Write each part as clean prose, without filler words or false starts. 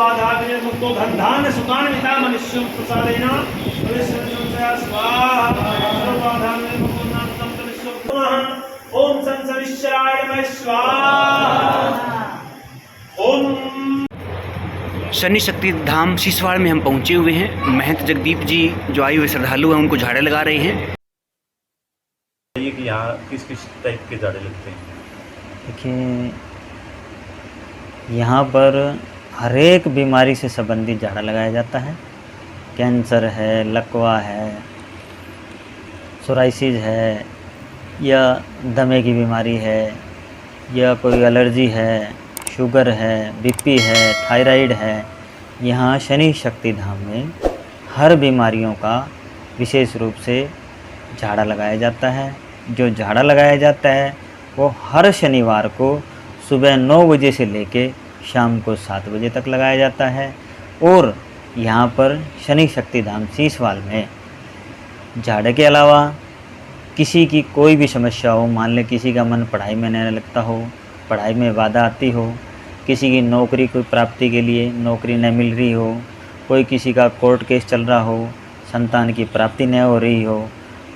सर्वबाधाविनिर्मुक्तो धन्धान्य सुखान्विता मनुष्यं प्रसादेन भविष्यन्ति स्वाहा सर्वबाधाविनिर्मुक्तो नामं तनिष्यं ओम संसविश्वराय नमः स्वाहा। ओम शनि शक्ति धाम सीसवाड़ में हम पहुंचे हुए हैं। महंत जगदीप जी जो आए हुए श्रद्धालु हैं उनको झाड़े लगा रहे हैं। ये कि यहाँ किस किस टाइप के झाड़े लगते हैं? देखिए, यहाँ पर हर एक बीमारी से संबंधित झाड़ा लगाया जाता है। कैंसर है, लकवा है, सोराइसिस है, या दमे की बीमारी है, या कोई एलर्जी है, शुगर है, बीपी है, थायराइड है। यहाँ शनि शक्ति धाम में हर बीमारियों का विशेष रूप से झाड़ा लगाया जाता है। जो झाड़ा लगाया जाता है वो हर शनिवार को सुबह 9 बजे से लेके शाम को 7 बजे तक लगाया जाता है। और यहाँ पर शनि शक्ति धाम सीसवाल में झाड़े के अलावा किसी की कोई भी समस्या हो, मान लें किसी का मन पढ़ाई में नहीं लगता हो, पढ़ाई में बाधा आती हो, किसी की नौकरी कोई प्राप्ति के लिए नौकरी न मिल रही हो, कोई किसी का कोर्ट केस चल रहा हो, संतान की प्राप्ति न हो रही हो,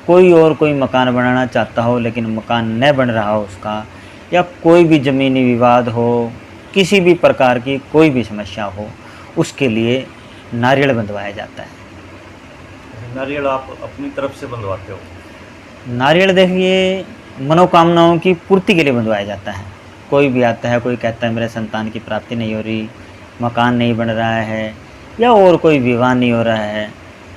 कोई और कोई मकान बनाना चाहता हो लेकिन मकान न बन रहा हो उसका, या कोई भी ज़मीनी विवाद हो, किसी भी प्रकार की कोई भी समस्या हो, उसके लिए नारियल बंधवाया जाता है। नारियल आप अपनी तरफ से बंधवाते हो? नारियल देखिए मनोकामनाओं की पूर्ति के लिए बंधवाया जाता है। कोई भी आता है, कोई कहता है मेरे संतान की प्राप्ति नहीं हो रही, मकान नहीं बन रहा है, या और कोई विवाह नहीं हो रहा है,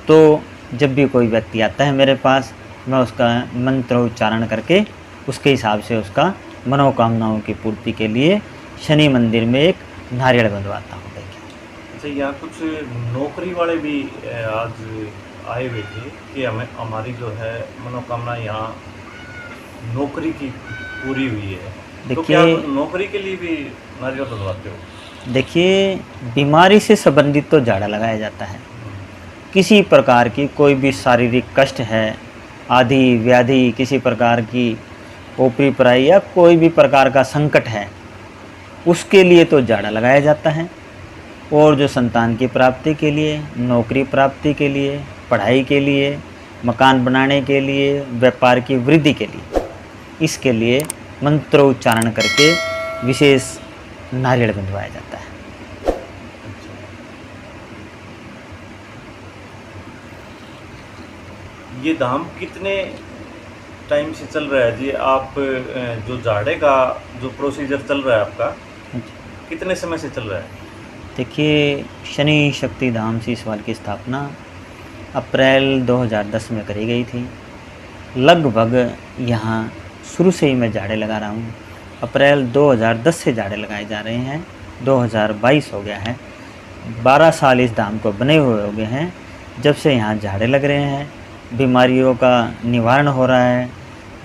तो जब भी कोई व्यक्ति आता है मेरे पास, मैं उसका मंत्र उच्चारण करके उसके हिसाब से उसका मनोकामनाओं की पूर्ति के लिए शनि मंदिर में एक नारियल बंधवाता हूँ। देखिए, अच्छा, यहाँ कुछ नौकरी वाले भी आज आए हुए थे कि हमारी जो है मनोकामना यहाँ नौकरी की पूरी हुई है, तो क्या नौकरी के लिए भी नारियल बंधवाते हो? देखिए, बीमारी से संबंधित तो झाड़ा लगाया जाता है। किसी प्रकार की कोई भी शारीरिक कष्ट है, आदि व्याधि, किसी प्रकार की ओपरी पराई या कोई भी प्रकार का संकट है, उसके लिए तो झाड़ा लगाया जाता है। और जो संतान की प्राप्ति के लिए, नौकरी प्राप्ति के लिए, पढ़ाई के लिए, मकान बनाने के लिए, व्यापार की वृद्धि के लिए, इसके लिए मंत्रोच्चारण करके विशेष नारियल बंधवाया जाता है। ये धाम कितने टाइम से चल रहा है जी? आप जो झाड़े का जो प्रोसीजर चल रहा है आपका, कितने समय से चल रहा है? देखिए, शनि शक्ति धाम सीसवाल की स्थापना अप्रैल 2010 में करी गई थी। लगभग यहाँ शुरू से ही मैं झाड़े लगा रहा हूँ। अप्रैल 2010 से झाड़े लगाए जा रहे हैं, 2022 हो गया है। 12 साल इस धाम को बने हुए हो गए हैं जब से यहाँ झाड़े लग रहे हैं। बीमारियों का निवारण हो रहा है।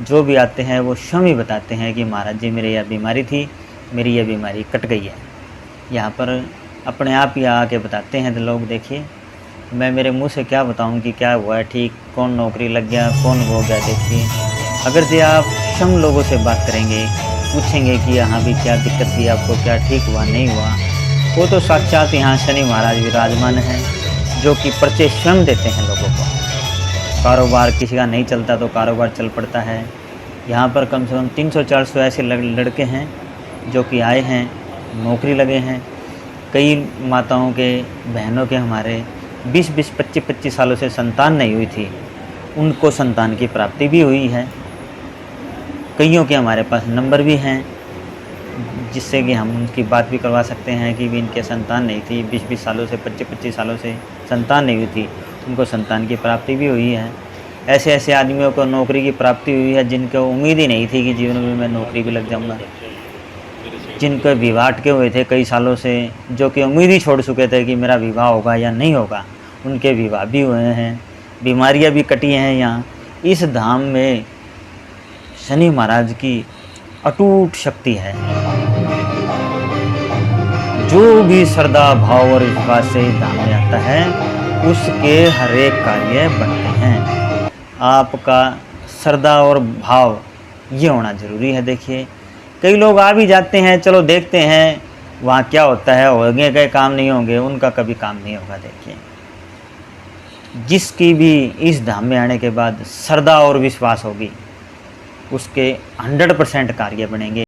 जो भी आते हैं वो स्वयं ही बताते हैं कि महाराज जी मेरे यह बीमारी थी, मेरी यह बीमारी कट गई है। यहाँ पर अपने आप ही आके बताते हैं तो लोग। देखिए, मैं मेरे मुंह से क्या बताऊं कि क्या हुआ है ठीक, कौन नौकरी लग गया, कौन हो गया। देखिए, अगर जो आप स्वयं लोगों से बात करेंगे, पूछेंगे कि यहाँ भी क्या दिक्कत थी आपको, क्या ठीक हुआ नहीं हुआ, वो तो साक्षात यहाँ शनि महाराज विराजमान हैं जो कि परिचय स्वयं देते हैं लोगों को। कारोबार किसी का नहीं चलता तो कारोबार चल पड़ता है। यहाँ पर कम से कम 300-400 ऐसे लड़के हैं जो कि आए हैं, नौकरी लगे हैं। कई माताओं के, बहनों के हमारे 20-20, 25-25 सालों से संतान नहीं हुई थी, उनको संतान की प्राप्ति भी हुई है। कईयों के हमारे पास नंबर भी हैं जिससे कि हम उनकी बात भी करवा सकते हैं कि भी इनके संतान नहीं थी, 20-20 सालों से, 25-25 सालों से संतान नहीं हुई थी, उनको संतान की प्राप्ति भी हुई है। ऐसे ऐसे आदमियों को नौकरी की प्राप्ति हुई है जिनको उम्मीद ही नहीं थी कि जीवन में मैं नौकरी भी लग जाऊंगा। जिनके विवाह अटके हुए थे कई सालों से, जो कि उम्मीद ही छोड़ चुके थे कि मेरा विवाह होगा या नहीं होगा, उनके विवाह भी हुए हैं। बीमारियां भी कटी हैं। यहाँ इस धाम में शनि महाराज की अटूट शक्ति है। जो भी श्रद्धा भाव और विश्वास से इस धाम में आता है उसके हर एक कार्य बनते हैं। आपका श्रद्धा और भाव ये होना ज़रूरी है। देखिए, कई लोग आ भी जाते हैं, चलो देखते हैं, वहाँ क्या होता है, होंगे के काम नहीं होंगे, उनका कभी काम नहीं होगा। देखिए, जिसकी भी इस धाम में आने के बाद श्रद्धा और विश्वास होगी, उसके 100% कार्य बनेंगे।